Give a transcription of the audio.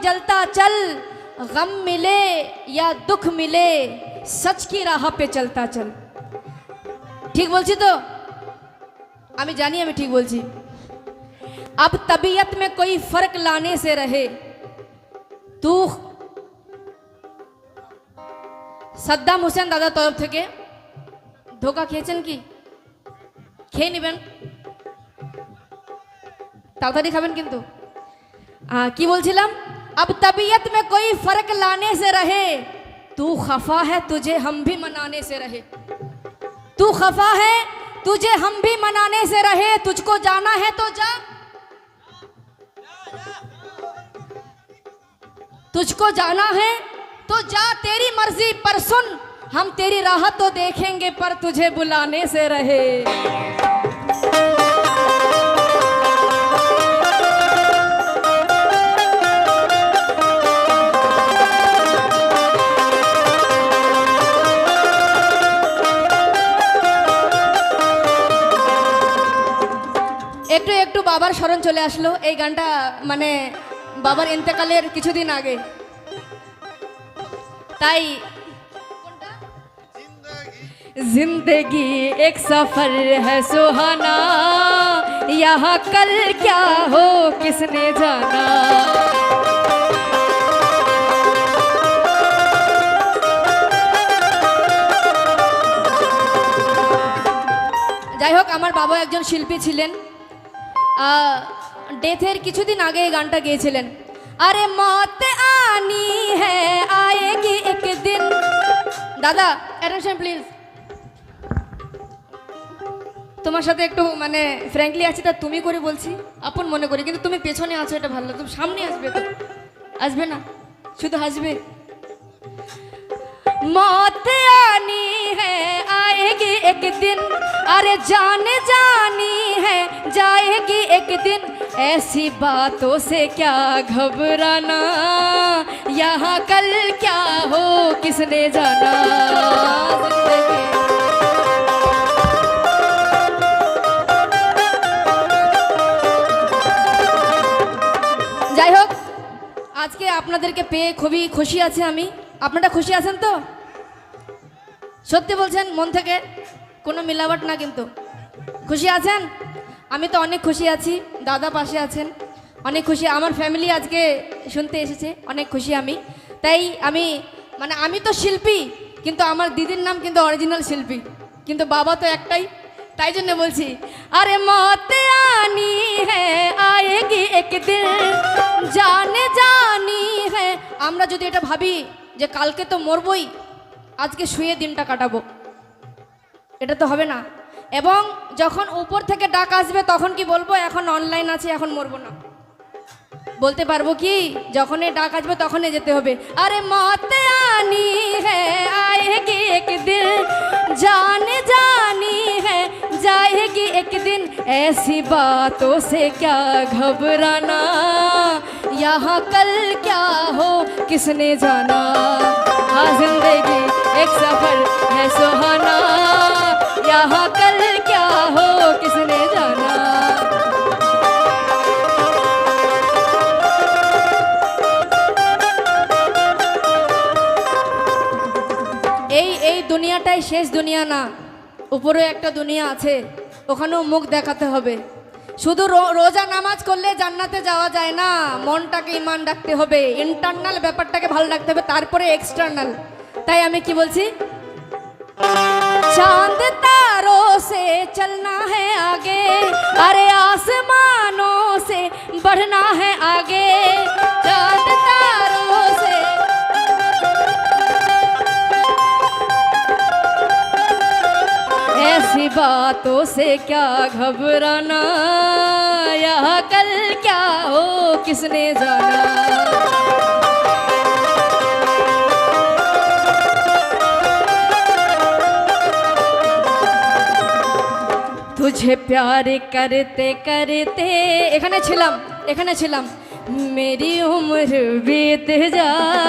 जलता चल, गम मिले या दुख मिले, सच की राह पे चलता चल। ठीक बोलছি তো? আমি জানি আমি ঠিক বলছি। अब तबीयत में कोई फर्क लाने से रहे, तू সাদ্দাম হোসেন দাদার তরফ থেকে ধোকা খেয়েছেন কি? খেয়ে নেবেন, তাড়াতাড়ি খাবেন কিন্তু। কি বলছিলাম? अब तबीयत में कोई फर्क लाने से रहे, तू खफा है तुझे हम भी मनाने से रहे। तू खफा है तुझे हम भी मनाने से रहे, तुझको जाना है तो जा, तुझको जाना है तो जा, तेरी मर्जी पर सुन, हम तेरी राह तो देखेंगे पर तुझे बुलाने से रहे। একটু একটু বাবার স্মরণ চলে আসলো। এই গানটা মানে বাবার ইন্তেকালের কিছুদিন আগে, তাই जिंदगी एक सफर है सुहाना, यहाँ कल क्या हो किसने जाना। যাই হোক, আমার বাবা একজন শিল্পী ছিলেন। ডেথের কিছুদিন আগে এই গানটা গেয়েছিলেন। আরে মত আনি হ্যায় আয়েগি এক দিন। দাদা অ্যাটেনশন প্লিজ, তোমার সাথে একটু মানে ফ্র্যাঙ্কলি আছি, তা তুমি করে বলছি, আপন মনে করি, কিন্তু তুমি পেছনে আছো এটা ভালো, তুমি সামনে আসবে তো, আসবে না, শুধু হাসবে। मौत आनी है आएगी एक दिन, अरे जाने जानी है जाएगी एक दिन, ऐसी बातों से क्या घबराना, यहाँ कल क्या हो किसने जाना। যাই হোক, আজকে আপনাদেরকে পেয়ে খুবই খুশি আছি আমি। আপনারা খুশি আছেন তো? সত্যি বলছেন মন থেকে, কোনো মিলাবট না কিন্তু? খুশি আছেন? আমি তো অনেক খুশি আছি, দাদা পাশে আছেন, অনেক খুশি। আমার ফ্যামিলি আজকে শুনতে এসেছে, অনেক খুশি আমি। তাই আমি তো শিল্পী, কিন্তু আমার দিদির নাম কিন্তু অরিজিনাল শিল্পী, কিন্তু বাবা তো একটাই, তাই জন্য বলছি। আরে মত আনি হ্যায় আয়েগি এক দিন, জানে জানি হ্যায়। আমরা যদি এটা ভাবি যে কালকে তো মরবই, আজকে শুয়ে দিনটা কাটাবো, এটা তো হবে না। এবং যখন উপর থেকে ডাক আসবে তখন কি বলবো এখন অনলাইন আছে, এখন মরবো না? বলতে পারবো কি? যখনই ডাক আসবে তখনই যেতে হবে। আরে মত আনি হ্যায় আয়েগি এক দিন, जाने जानी है जाएगी एक दिन, ऐसी बातों से क्या घबराना, यहाँ कल क्या हो किसने जाना। हाँ जिंदगी एक सफर है सुहाना, यहाँ कल क्या हो किसने जाना। এই দুনিয়াটাই শেষ দুনিয়া না, উপরে একটা দুনিয়া আছে, ওখানেও মুখ দেখাতে হবে। শুধু রোজা নামাজ করলে জান্নাতে যাওয়া যায় না, মনটাকে ইমান রাখতে হবে, ইন্টারনাল ব্যাপারটাকে ভালো রাখতে হবে, তারপরে এক্সটার্নাল। তাই আমি কি বলছি? चांद तारों से चलना है आगे, अरे आसमानों से बढ़ना है आगे, चांद तारों से। ऐसी बातों से क्या घबराना, यह कल क्या हो किसने जाना। तुझे प्यार करते करते এখানে ছিলাম मेरी उम्र बीत जाए,